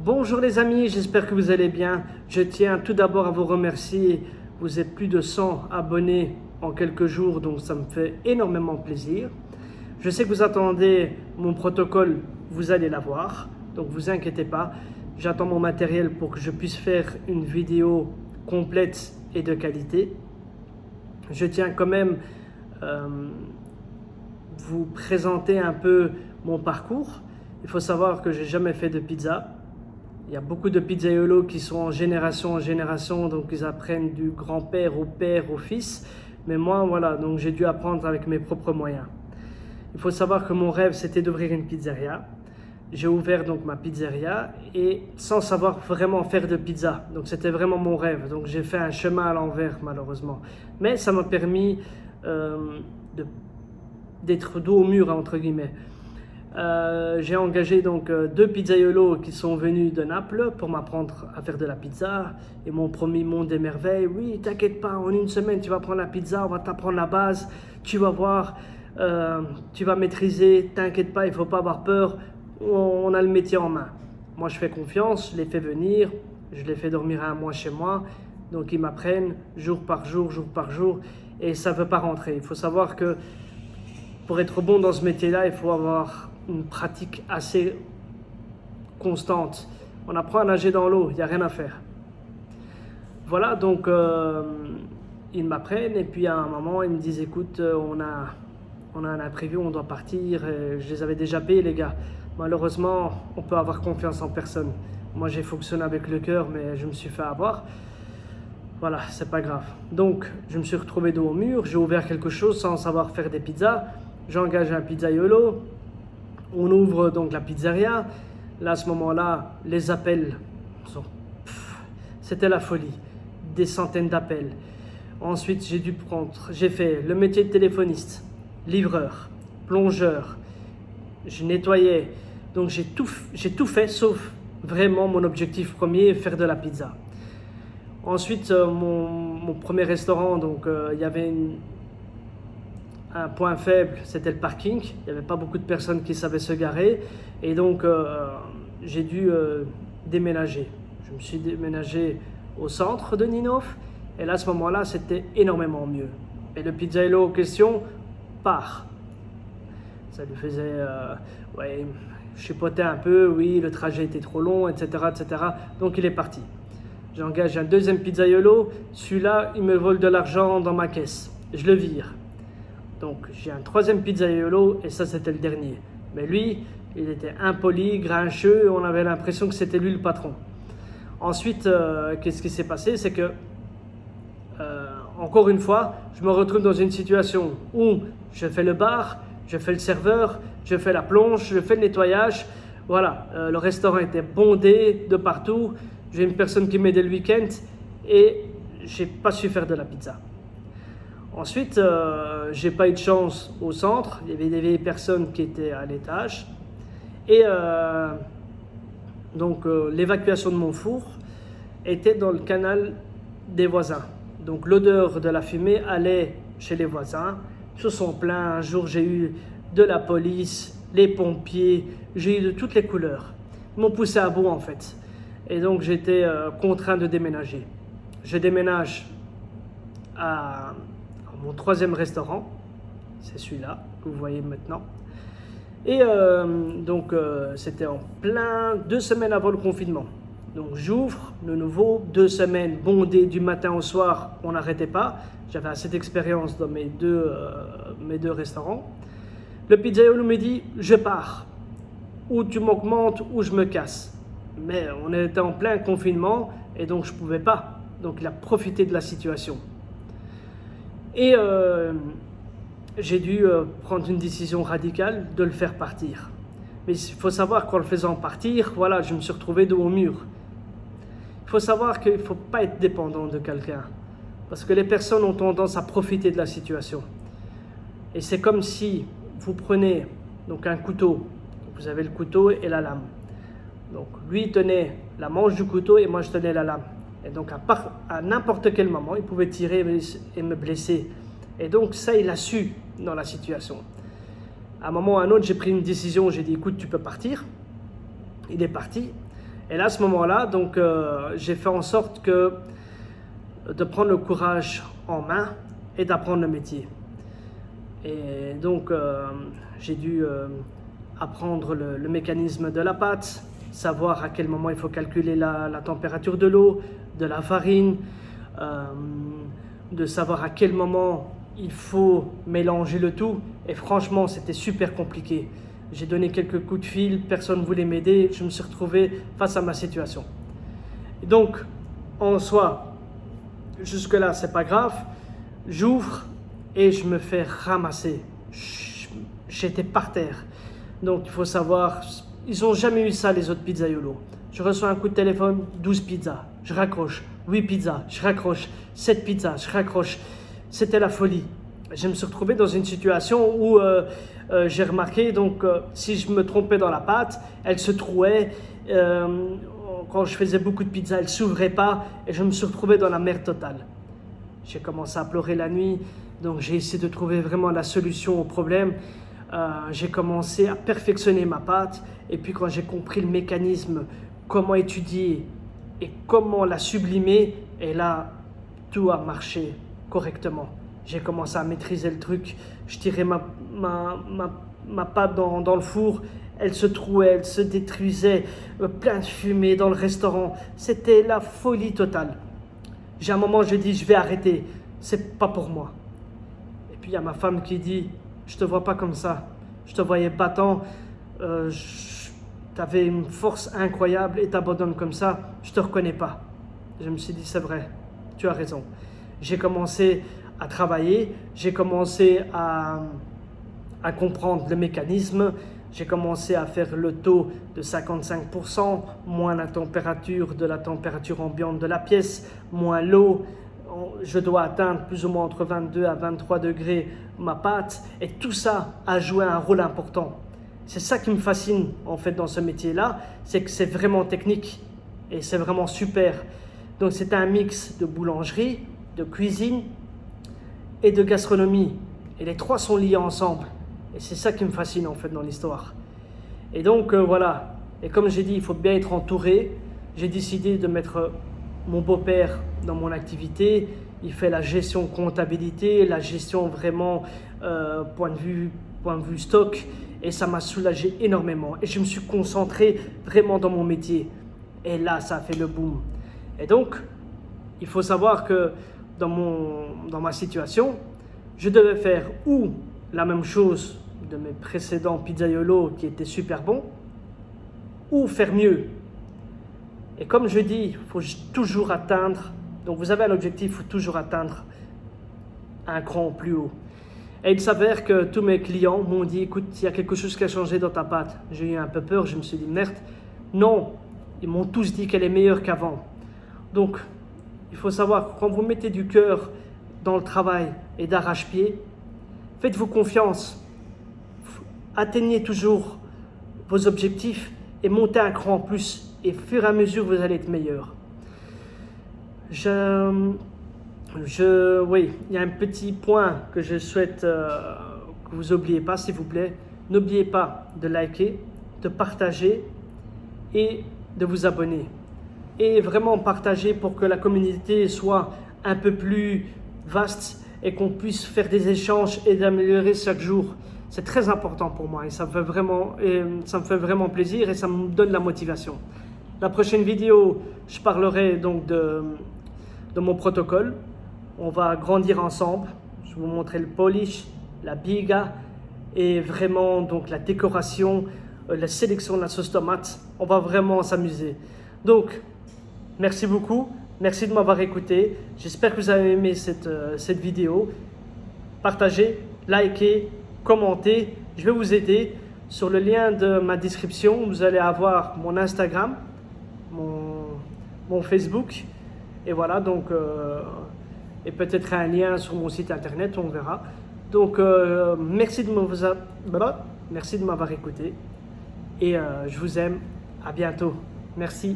Bonjour les amis, j'espère que vous allez bien. Je tiens tout d'abord à vous remercier. Vous êtes plus de 100 abonnés en quelques jours, donc ça me fait énormément plaisir. Je sais que vous attendez mon protocole, vous allez l'avoir, donc vous inquiétez pas. J'attends mon matériel pour que je puisse faire une vidéo complète et de qualité. Je tiens quand même vous présenter un peu mon parcours. Il faut savoir que j'ai jamais fait de pizza. Il y a beaucoup de pizzaiolos qui sont en génération, donc ils apprennent du grand-père au père, au fils. Mais moi, voilà, donc j'ai dû apprendre avec mes propres moyens. Il faut savoir que mon rêve, c'était d'ouvrir une pizzeria. J'ai ouvert donc ma pizzeria et sans savoir vraiment faire de pizza. Donc c'était vraiment mon rêve. Donc j'ai fait un chemin à l'envers, malheureusement. Mais ça m'a permis d'être dos au mur, entre guillemets. J'ai engagé donc deux pizzaiolos qui sont venus de Naples pour m'apprendre à faire de la pizza. Ils m'ont promis monde des merveilles. Oui, t'inquiète pas, en une semaine tu vas prendre la pizza, on va t'apprendre la base, tu vas voir, tu vas maîtriser, t'inquiète pas, il faut pas avoir peur, on a le métier en main. Moi je fais confiance, je les fais venir, je les fais dormir un mois chez moi, donc ils m'apprennent jour par jour, et ça ne veut pas rentrer. Il faut savoir que pour être bon dans ce métier-là, il faut avoir une pratique assez constante. On apprend à nager dans l'eau, il n'y a rien à faire. Voilà, donc ils m'apprennent et puis à un moment, ils me disent écoute, on a un imprévu, on doit partir. Et je les avais déjà payés, les gars. Malheureusement, on peut avoir confiance en personne. Moi, j'ai fonctionné avec le cœur, mais je me suis fait avoir. Voilà, c'est pas grave. Donc, je me suis retrouvé dos au mur, j'ai ouvert quelque chose sans savoir faire des pizzas. J'engage un pizzaiolo. On ouvre donc la pizzeria. Là, à ce moment-là, les appels sont... C'était la folie. Des centaines d'appels. Ensuite, j'ai fait le métier de téléphoniste, livreur, plongeur. Je nettoyais. Donc, j'ai tout fait, sauf vraiment mon objectif premier, faire de la pizza. Ensuite, mon premier restaurant, donc il y avait un point faible, c'était le parking. Il n'y avait pas beaucoup de personnes qui savaient se garer. Et donc, j'ai dû déménager. Je me suis déménagé au centre de Ninove. Et là, à ce moment-là, c'était énormément mieux. Et le pizzaïolo en question part. Ça lui faisait... ouais, chipoter un peu. Oui, le trajet était trop long, etc., etc. Donc, il est parti. J'engage un deuxième pizzaïolo. Celui-là, il me vole de l'argent dans ma caisse. Je le vire. Donc, j'ai un troisième pizzaïolo et ça, c'était le dernier. Mais lui, il était impoli, grincheux. On avait l'impression que c'était lui le patron. Ensuite, qu'est-ce qui s'est passé? C'est que, encore une fois, je me retrouve dans une situation où je fais le bar, je fais le serveur, je fais la plonge, je fais le nettoyage. Voilà, le restaurant était bondé de partout. J'ai une personne qui m'aidait le week-end et j'ai pas su faire de la pizza. Ensuite, j'ai pas eu de chance au centre. Il y avait des vieilles personnes qui étaient à l'étage. Et donc, l'évacuation de mon four était dans le canal des voisins. Donc, l'odeur de la fumée allait chez les voisins. Ils se sont plaints. Un jour, j'ai eu de la police, les pompiers. J'ai eu de toutes les couleurs. Ils m'ont poussé à bout, en fait. Et donc, j'étais contraint de déménager. Je déménage à mon troisième restaurant. C'est celui-là que vous voyez maintenant. Et donc, c'était en plein 2 semaines avant le confinement. Donc, j'ouvre de nouveau 2 semaines bondées du matin au soir. On n'arrêtait pas. J'avais assez d'expérience dans mes deux restaurants. Le pizzaïolo me dit, je pars. Ou tu m'augmentes ou je me casse. Mais on était en plein confinement et donc je ne pouvais pas. Donc il a profité de la situation. Et j'ai dû prendre une décision radicale de le faire partir. Mais il faut savoir qu'en le faisant partir, voilà, je me suis retrouvé dos au mur. Il faut savoir qu'il ne faut pas être dépendant de quelqu'un. Parce que les personnes ont tendance à profiter de la situation. Et c'est comme si vous prenez donc un couteau. Vous avez le couteau et la lame. Donc lui tenait la manche du couteau et moi je tenais la lame. Et donc à n'importe quel moment, il pouvait tirer et me blesser. Et donc ça, il a su dans la situation. À un moment ou à un autre, j'ai pris une décision, j'ai dit écoute, tu peux partir. Il est parti. Et là, à ce moment-là, donc, j'ai fait en sorte de prendre le courage en main et d'apprendre le métier. Et donc, j'ai dû apprendre le mécanisme de la pâte, savoir à quel moment il faut calculer la température de l'eau, de la farine, de savoir à quel moment il faut mélanger le tout. Et franchement, c'était super compliqué. J'ai donné quelques coups de fil, personne ne voulait m'aider, je me suis retrouvé face à ma situation. Et donc, en soi, jusque-là, c'est pas grave. J'ouvre et je me fais ramasser. J'étais par terre. Donc, il faut savoir, ils n'ont jamais eu ça, les autres pizzaiolos. Je reçois un coup de téléphone, 12 pizzas, je raccroche. 8 pizzas, je raccroche. 7 pizzas, je raccroche. C'était la folie. Je me suis retrouvé dans une situation où j'ai remarqué, donc, si je me trompais dans la pâte, elle se trouait. Quand je faisais beaucoup de pizzas, elle ne s'ouvrait pas et je me suis retrouvé dans la merde totale. J'ai commencé à pleurer la nuit, donc j'ai essayé de trouver vraiment la solution au problème. J'ai commencé à perfectionner ma pâte et puis quand j'ai compris le mécanisme, comment étudier et comment la sublimer, et là, tout a marché correctement. J'ai commencé à maîtriser le truc, je tirais ma pâte dans le four, elle se trouait, elle se détruisait, plein de fumée dans le restaurant. C'était la folie totale. J'ai un moment, je dis, je vais arrêter, c'est pas pour moi. Et puis il y a ma femme qui dit, je te vois pas comme ça, je te voyais battant, tu avais une force incroyable et t'abandonnes comme ça, je te reconnais pas. Je me suis dit, c'est vrai, tu as raison. J'ai commencé à travailler, j'ai commencé à comprendre le mécanisme, j'ai commencé à faire le taux de 55%, moins la température de la température ambiante de la pièce, moins l'eau. Je dois atteindre plus ou moins entre 22 à 23 degrés ma pâte, et tout ça a joué un rôle important. C'est ça qui me fascine en fait dans ce métier-là, c'est que c'est vraiment technique et c'est vraiment super. Donc c'est un mix de boulangerie, de cuisine et de gastronomie. Et les trois sont liés ensemble. Et c'est ça qui me fascine en fait dans l'histoire. Et donc voilà. Et comme j'ai dit, il faut bien être entouré. J'ai décidé de mettre mon beau-père dans mon activité. Il fait la gestion comptabilité, la gestion vraiment point de vue stock. Et ça m'a soulagé énormément. Et je me suis concentré vraiment dans mon métier. Et là, ça a fait le boom. Et donc, il faut savoir que dans ma situation, je devais faire ou la même chose de mes précédents pizzaiolos qui étaient super bons, ou faire mieux. Et comme je dis, il faut toujours atteindre, donc vous avez un objectif, il faut toujours atteindre un cran plus haut. Et il s'avère que tous mes clients m'ont dit, écoute, il y a quelque chose qui a changé dans ta pâte. J'ai eu un peu peur, je me suis dit, merde, non, ils m'ont tous dit qu'elle est meilleure qu'avant. Donc, il faut savoir, quand vous mettez du cœur dans le travail et d'arrache-pied, faites-vous confiance. Atteignez toujours vos objectifs et montez un cran en plus. Et au fur et à mesure, vous allez être meilleur. Oui, il y a un petit point que je souhaite que vous n'oubliez pas, s'il vous plaît. N'oubliez pas de liker, de partager et de vous abonner. Et vraiment partager pour que la communauté soit un peu plus vaste et qu'on puisse faire des échanges et d'améliorer chaque jour. C'est très important pour moi et ça me fait vraiment plaisir et ça me donne la motivation. La prochaine vidéo, je parlerai donc de mon protocole. On va grandir ensemble. Je vais vous montrer le polish, la biga et vraiment donc la décoration, la sélection de la sauce tomate. On va vraiment s'amuser. Donc, merci beaucoup. Merci de m'avoir écouté. J'espère que vous avez aimé cette vidéo. Partagez, likez, commentez. Je vais vous aider. Sur le lien de ma description, vous allez avoir mon Instagram, mon Facebook. Et voilà, donc, et peut-être un lien sur mon site internet, on verra. Donc, merci de m'avoir écouté. Et je vous aime. À bientôt. Merci.